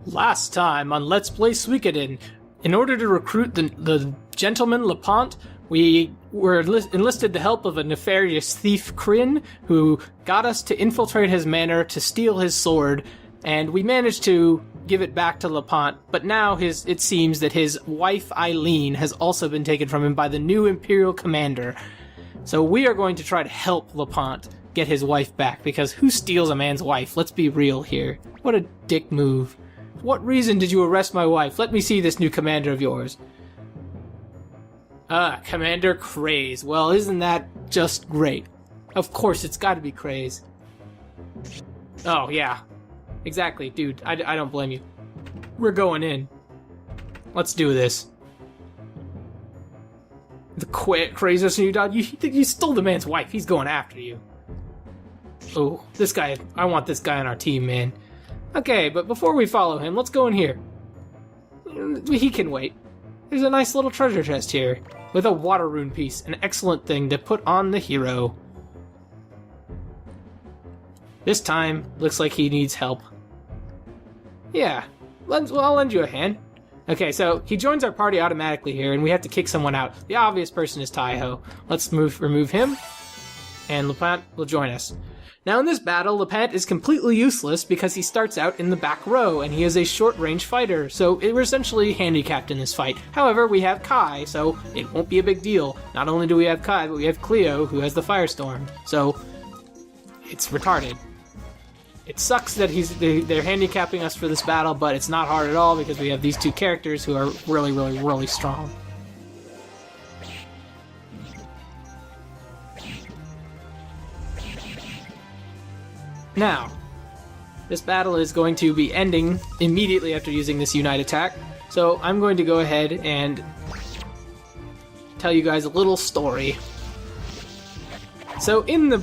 Last time on Let's Play Suikoden, in order to recruit the gentleman Lepant, we were enlisted the help of a nefarious thief Kryn, who got us to infiltrate his manor to steal his sword, and we managed to give it back to Lepant, but now it seems that his wife Eileen has also been taken from him by the new Imperial commander. So we are going to try to help Lepant get his wife back, because who steals a man's wife? Let's be real here. What a dick move. What reason did you arrest my wife? Let me see this new commander of yours. Commander Craze. Well, isn't that just great? Of course, it's gotta be Craze. Oh, yeah. Exactly, dude. I don't blame you. We're going in. Let's do this. The craziest new dog. You stole the man's wife. He's going after you. Oh, this guy. I want this guy on our team, man. Okay, but before we follow him, let's go in here. He can wait. There's a nice little treasure chest here, with a water rune piece, an excellent thing to put on the hero. This time, looks like he needs help. Yeah, I'll lend you a hand. Okay, so he joins our party automatically here, and we have to kick someone out. The obvious person is Taiho. Let's remove him, and Lepant will join us. Now in this battle, Lepant is completely useless because he starts out in the back row, and he is a short-range fighter, so we're essentially handicapped in this fight. However, we have Kai, so it won't be a big deal. Not only do we have Kai, but we have Cleo, who has the Firestorm, so it's retarded. It sucks that they're handicapping us for this battle, but it's not hard at all because we have these two characters who are really, really, really strong. Now, this battle is going to be ending immediately after using this Unite attack, so I'm going to go ahead and tell you guys a little story. So in the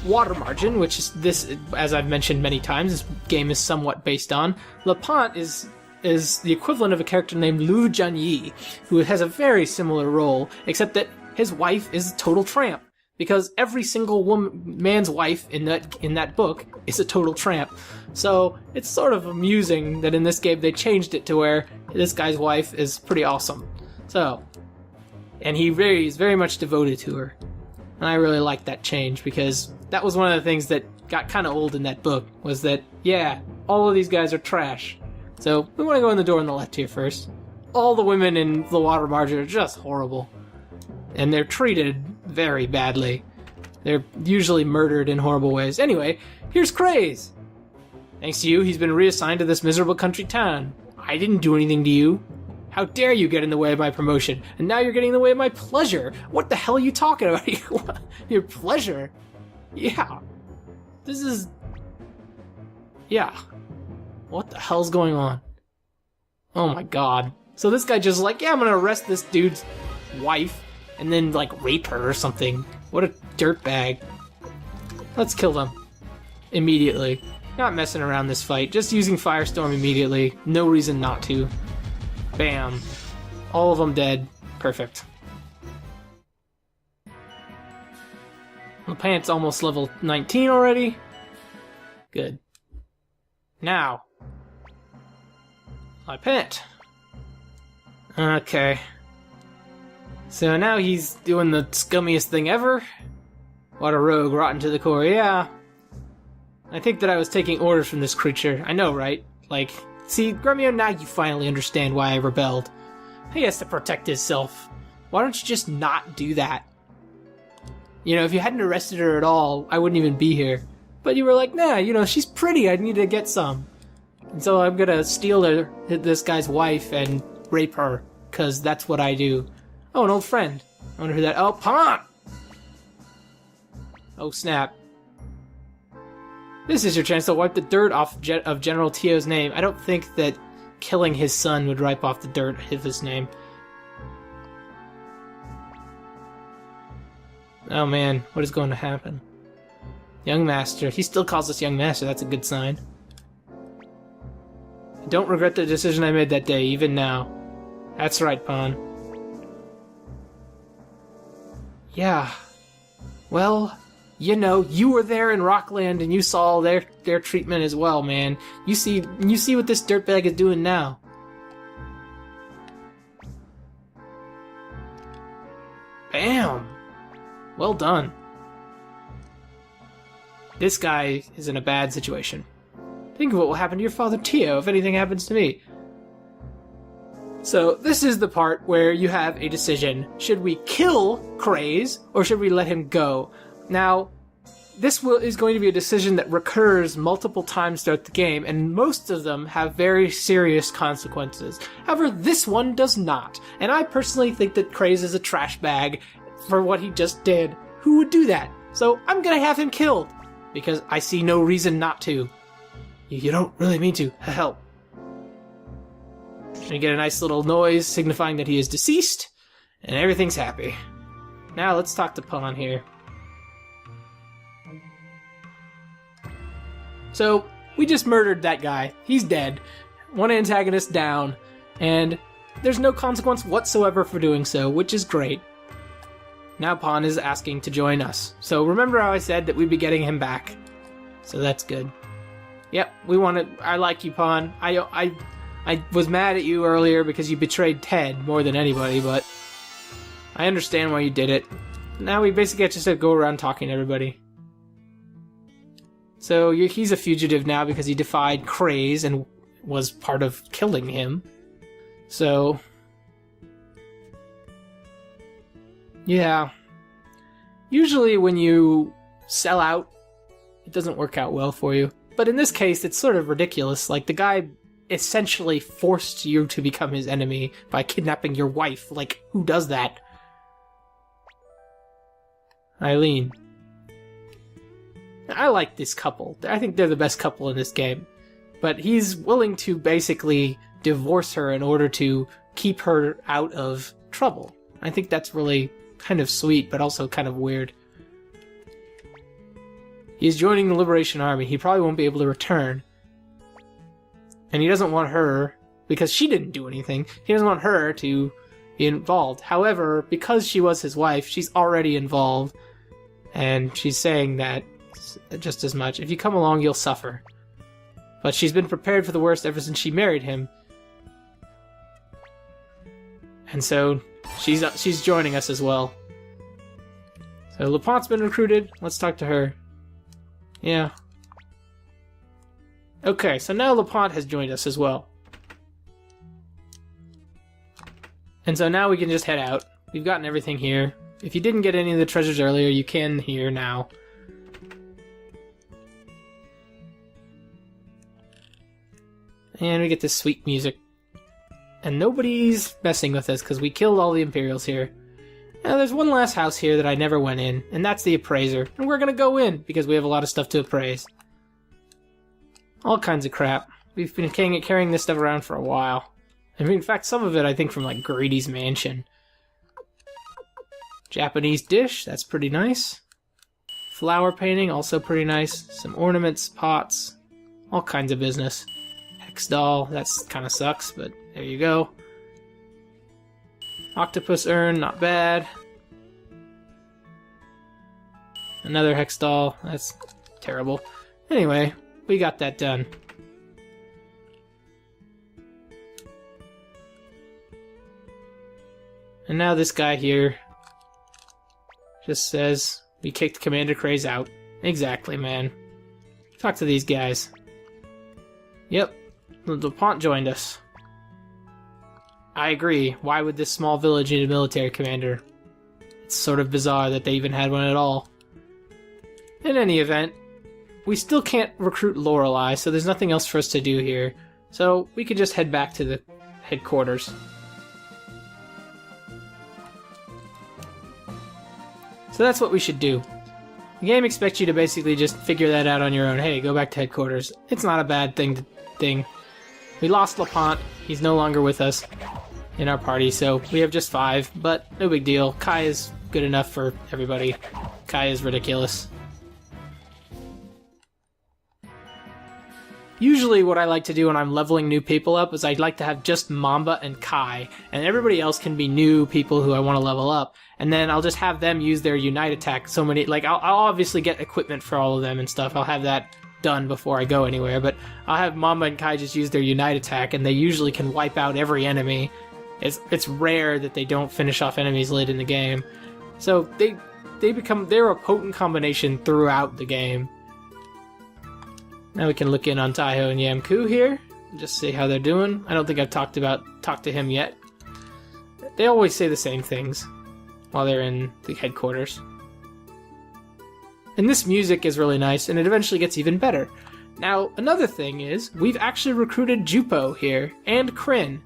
water margin, which is this, as I've mentioned many times, this game is somewhat based on, Lepant is the equivalent of a character named Lu Jianyi, who has a very similar role, except that his wife is a total tramp. Because every single man's wife in that book is a total tramp. So it's sort of amusing that in this game they changed it to where this guy's wife is pretty awesome. So, and he's very much devoted to her. And I really like that change because that was one of the things that got kind of old in that book, was that, yeah, all of these guys are trash. So we want to go in the door on the left here first. All the women in the water margin are just horrible. And they're treated very badly. They're usually murdered in horrible ways. Anyway, here's Craze. Thanks to you, he's been reassigned to this miserable country town. I didn't do anything to you. How dare you get in the way of my promotion? And now you're getting in the way of my pleasure. What the hell are you talking about? Your pleasure? Yeah. This is... Yeah. What the hell's going on? Oh my god. So this guy just like, yeah, I'm gonna arrest this dude's wife and then, like, rape her or something. What a dirtbag. Let's kill them. Immediately. Not messing around this fight. Just using Firestorm immediately. No reason not to. Bam. All of them dead. Perfect. Lepant's almost level 19 already. Good. Now. Lepant. Okay. So now he's doing the scummiest thing ever. What a rogue, rotten to the core, yeah. I think that I was taking orders from this creature. I know, right? Like, see, Gremio, now you finally understand why I rebelled. He has to protect himself. Why don't you just not do that? You know, if you hadn't arrested her at all, I wouldn't even be here. But you were like, nah, you know, she's pretty, I need to get some. And so I'm gonna steal this guy's wife and rape her, because that's what I do. Oh, an old friend. I wonder who that... Oh, Pont! Oh, snap. This is your chance to wipe the dirt off of General Tio's name. I don't think that killing his son would wipe off the dirt of his name. Oh man, what is going to happen? Young Master. He still calls us Young Master. That's a good sign. I don't regret the decision I made that day, even now. That's right, Pawn. Yeah. Well, You know, you were there in Rockland and you saw their treatment as well, man. You see what this dirtbag is doing now. Bam! Well done. This guy is in a bad situation. Think of what will happen to your father Tio if anything happens to me. So, this is the part where you have a decision. Should we kill Craze, or should we let him go? Now, this is going to be a decision that recurs multiple times throughout the game, and most of them have very serious consequences. However, this one does not, and I personally think that Craze is a trash bag for what he just did. Who would do that? So, I'm gonna have him killed, because I see no reason not to. You don't really mean to. Help. And you get a nice little noise signifying that he is deceased, and everything's happy. Now let's talk to Pawn here. So, we just murdered that guy. He's dead. One antagonist down, and there's no consequence whatsoever for doing so, which is great. Now Pawn is asking to join us. So remember how I said that we'd be getting him back. So that's good. Yep, I like you, Pawn. I was mad at you earlier because you betrayed Ted more than anybody, but I understand why you did it. Now we basically just have to go around talking to everybody. So he's a fugitive now because he defied Craze and was part of killing him. So, yeah. Usually when you sell out, it doesn't work out well for you. But in this case, it's sort of ridiculous. Like, the guy essentially forced you to become his enemy by kidnapping your wife. Like, who does that? Eileen. I like this couple. I think they're the best couple in this game. But he's willing to basically divorce her in order to keep her out of trouble. I think that's really kind of sweet, but also kind of weird. He's joining the Liberation Army. He probably won't be able to return. And he doesn't want her, because she didn't do anything, he doesn't want her to be involved. However, because she was his wife, she's already involved. And she's saying that just as much. If you come along, you'll suffer. But she's been prepared for the worst ever since she married him. And so, she's joining us as well. So, Lepant's been recruited. Let's talk to her. Yeah. Okay, so now Lepant has joined us as well. And so now we can just head out. We've gotten everything here. If you didn't get any of the treasures earlier, you can here now. And we get this sweet music. And nobody's messing with us because we killed all the Imperials here. Now there's one last house here that I never went in, and that's the Appraiser. And we're gonna go in because we have a lot of stuff to appraise. All kinds of crap. We've been carrying this stuff around for a while. I mean, in fact, some of it I think from like Grady's mansion. Japanese dish, that's pretty nice. Flower painting, also pretty nice. Some ornaments, pots, all kinds of business. Hex doll, that's kind of sucks, but there you go. Octopus urn, not bad. Another hex doll, that's terrible. Anyway, we got that done. And now this guy here just says, we kicked Commander Craze out. Exactly, man. Talk to these guys. Yep, Lepant joined us. I agree. Why would this small village need a military commander? It's sort of bizarre that they even had one at all. In any event, we still can't recruit Lorelei, so there's nothing else for us to do here. So we could just head back to the headquarters. So that's what we should do. The game expects you to basically just figure that out on your own. Hey, go back to headquarters. It's not a bad thing. We lost Lepant. He's no longer with us in our party, so we have just 5, but no big deal. Kai is good enough for everybody. Kai is ridiculous. usually what I like to do when I'm leveling new people up is I'd like to have just Mamba and Kai, and everybody else can be new people who I want to level up, and then I'll just have them use their Unite attack. So many, like, I'll obviously get equipment for all of them and stuff. I'll have that done before I go anywhere, but I'll have Mamba and Kai just use their Unite attack, and they usually can wipe out every enemy. It's rare that they don't finish off enemies late in the game. So they're a potent combination throughout the game. Now we can look in on Taiho and Yamku here, and just see how they're doing. I don't think I've talked to him yet. They always say the same things while they're in the headquarters. And this music is really nice, and it eventually gets even better. Now, another thing is, we've actually recruited Jupo here, and Kryn.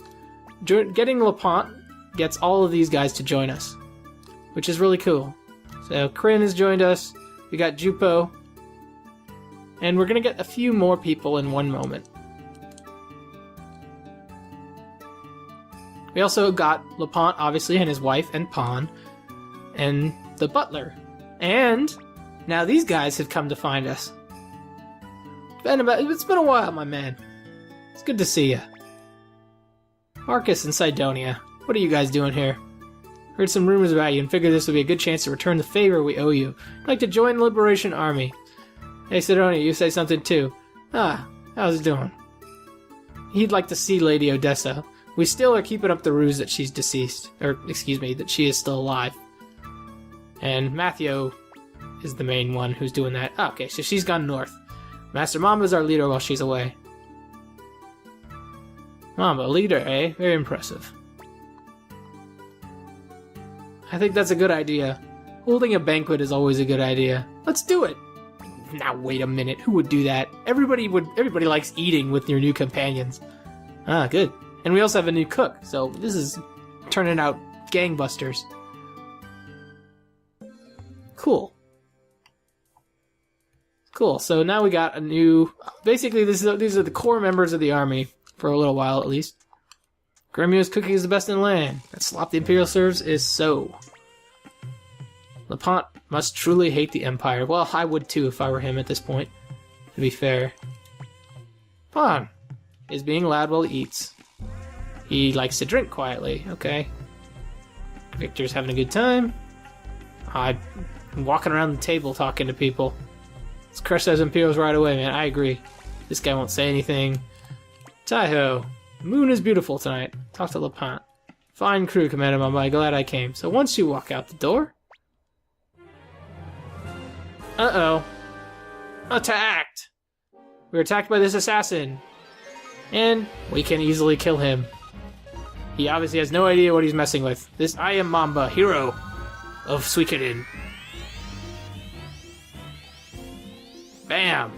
Getting Lepant gets all of these guys to join us, which is really cool. So, Kryn has joined us, we got Jupo, and we're gonna get a few more people in one moment. We also got Lepant, obviously, and his wife, and Pawn, and the butler. And now these guys have come to find us. It's been a while, my man. It's good to see you. Marcus and Sidonia, what are you guys doing here? Heard some rumors about you and figured this would be a good chance to return the favor we owe you. I'd like to join the Liberation Army. Hey, Sidonia, you say something too. How's it doing? He'd like to see Lady Odessa. We still are keeping up the ruse that she's deceased. Or, excuse me, that she is still alive. And Matthew is the main one who's doing that. Oh, okay, so she's gone north. Master Mamba's our leader while she's away. Mamba, leader, eh? Very impressive. I think that's a good idea. Holding a banquet is always a good idea. Let's do it! Now wait a minute, who would do that? Everybody likes eating with your new companions. Ah, good. And we also have a new cook, so this is turning out gangbusters. Cool. Cool, so now we got a new... Basically, these are the core members of the army, for a little while at least. Gremio's cooking is the best in the land. That slop the Imperial serves is so. Lepant must truly hate the Empire. Well, I would too if I were him at this point, to be fair. Pawn is being loud while he eats. He likes to drink quietly, okay. Victor's having a good time. I'm walking around the table talking to people. Let's crush those Imperials right away, man. I agree. This guy won't say anything. Taiho, the moon is beautiful tonight. Talk to Lepant. Fine crew, Commander Mamba. Glad I came. So once you walk out the door... Uh-oh. Attacked! We're attacked by this assassin. And we can easily kill him. He obviously has no idea what he's messing with. I am Mamba, hero of Suikoden. Bam!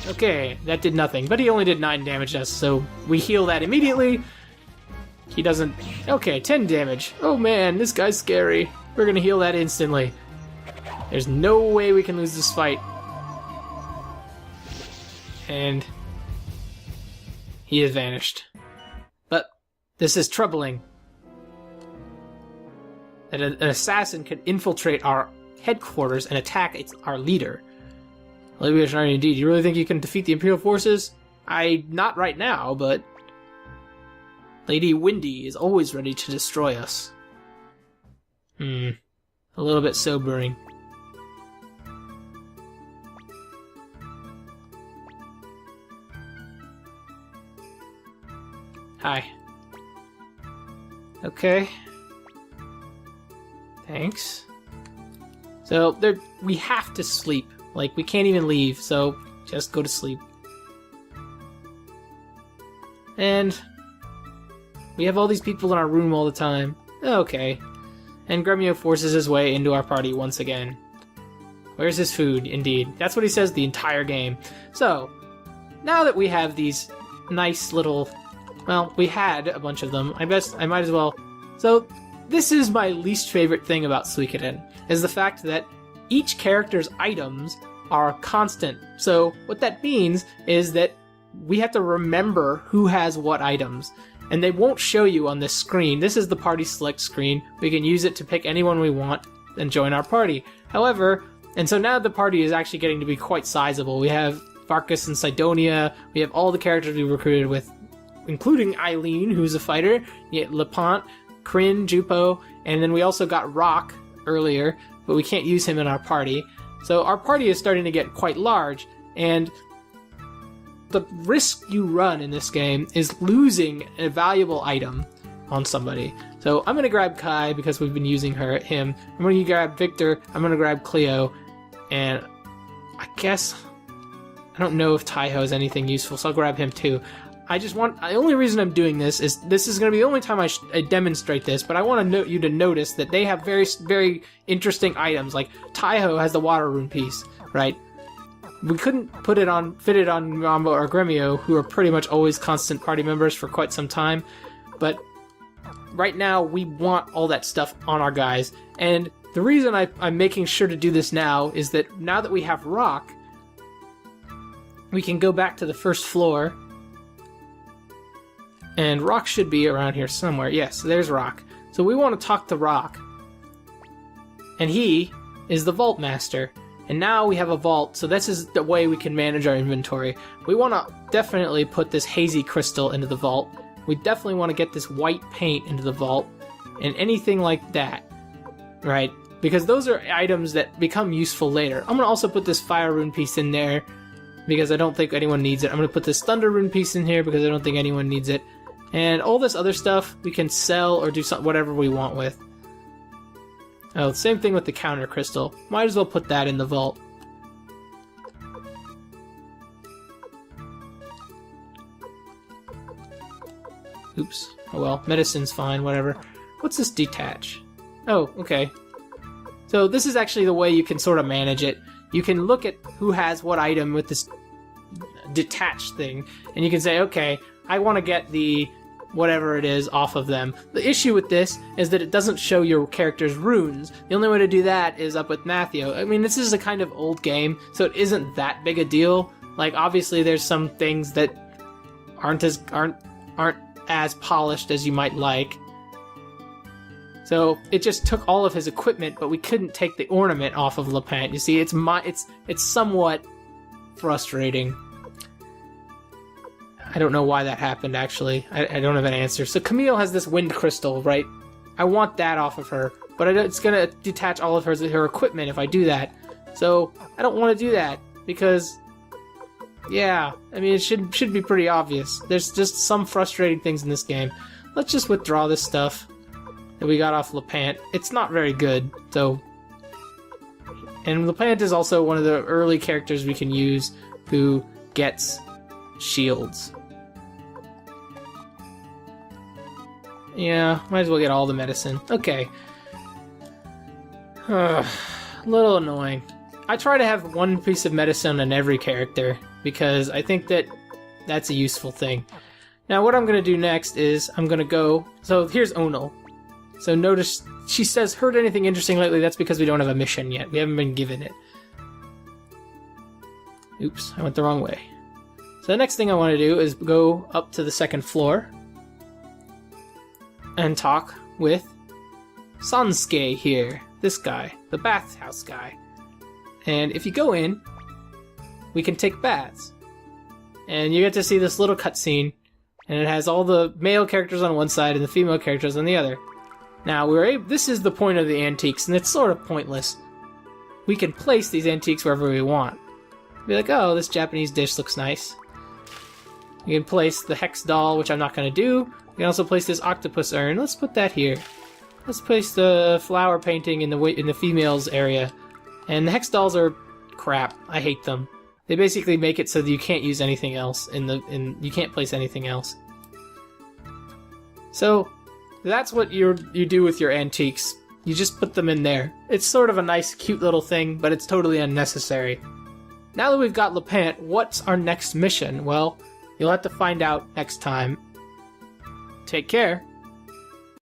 Okay, that did nothing, but he only did 9 damage to us, so we heal that immediately. He doesn't... Okay, 10 damage. Oh man, this guy's scary. We're gonna heal that instantly. There's no way we can lose this fight. And... he has vanished. But this is troubling. That an assassin could infiltrate our headquarters and attack our leader. Liberation Army indeed. You really think you can defeat the Imperial forces? Not right now, but... Lady Windy is always ready to destroy us. A little bit sobering. Hi. Okay. Thanks. So, we have to sleep. Like, we can't even leave, so just go to sleep. And we have all these people in our room all the time. Okay. And Gremio forces his way into our party once again. Where's his food? Indeed. That's what he says the entire game. So, now that we have these nice little... Well, we had a bunch of them. I might as well... So, this is my least favorite thing about Suikoden, is the fact that each character's items are constant. So what that means is that we have to remember who has what items. And they won't show you on this screen. This is the party select screen. We can use it to pick anyone we want and join our party. However, and so now the party is actually getting to be quite sizable. We have Farkas and Sidonia. We have all the characters we recruited with, including Eileen, who's a fighter. You get Lepant, Kryn, Jupo, and then we also got Rock earlier, but we can't use him in our party. So our party is starting to get quite large, and the risk you run in this game is losing a valuable item on somebody. So I'm going to grab Kai because we've been using him. I'm going to grab Victor. I'm going to grab Cleo. And I guess I don't know if Taiho has anything useful, so I'll grab him too. The only reason I'm doing this is going to be the only time I demonstrate this, but I want you to notice that they have very, very interesting items. Like Taiho has the water rune piece, right? We couldn't fit it on Mambo or Gremio, who are pretty much always constant party members for quite some time, but right now we want all that stuff on our guys. And the reason I'm making sure to do this now is that now that we have Rock, we can go back to the first floor. And Rock should be around here somewhere. Yes, there's Rock. So we want to talk to Rock. And he is the Vault Master. And now we have a vault, so this is the way we can manage our inventory. We want to definitely put this hazy crystal into the vault. We definitely want to get this white paint into the vault. And anything like that. Right? Because those are items that become useful later. I'm going to also put this fire rune piece in there, because I don't think anyone needs it. I'm going to put this thunder rune piece in here because I don't think anyone needs it. And all this other stuff we can sell or do whatever we want with. Oh, same thing with the counter crystal. Might as well put that in the vault. Oops. Oh well, medicine's fine, whatever. What's this detach? Oh, okay. So this is actually the way you can sort of manage it. You can look at who has what item with this detached thing, and you can say, okay, I want to get the whatever it is off of them. The issue with this is that it doesn't show your character's runes. The only way to do that is up with Matthew. I mean, this is a kind of old game, so it isn't that big a deal. Like, obviously there's some things that aren't as polished as you might like. So it just took all of his equipment, but we couldn't take the ornament off of Lepant. You see, it's somewhat frustrating. I don't know why that happened, actually. I don't have an answer. So Camille has this wind crystal, right? I want that off of her, but it's going to detach all of her equipment if I do that. So I don't want to do that, because, yeah, I mean, it should be pretty obvious. There's just some frustrating things in this game. Let's just withdraw this stuff that we got off Lepant. It's not very good, so... And Lepant is also one of the early characters we can use who gets shields. Yeah, might as well get all the medicine. Okay. A little annoying. I try to have one piece of medicine on every character, because I think that that's a useful thing. Now what I'm going to do next is I'm going to go... So here's Onal. So notice she says, heard anything interesting lately? That's because we don't have a mission yet. We haven't been given it. Oops, I went the wrong way. So the next thing I want to do is go up to the second floor and talk with Sansuke here. This guy, the bathhouse guy. And if you go in, we can take baths. And you get to see this little cutscene, and it has all the male characters on one side and the female characters on the other. Now, this is the point of the antiques, and it's sort of pointless. We can place these antiques wherever we want. Be like, oh, this Japanese dish looks nice. You can place the Hex doll, which I'm not going to do. You can also place this octopus urn. Let's put that here. Let's place the flower painting in the females area. And the Hex dolls are crap. I hate them. They basically make it so that you can't use anything else you can't place anything else. So that's what you do with your antiques. You just put them in there. It's sort of a nice, cute little thing, but it's totally unnecessary. Now that we've got Lepant, what's our next mission? Well, you'll have to find out next time. Take care.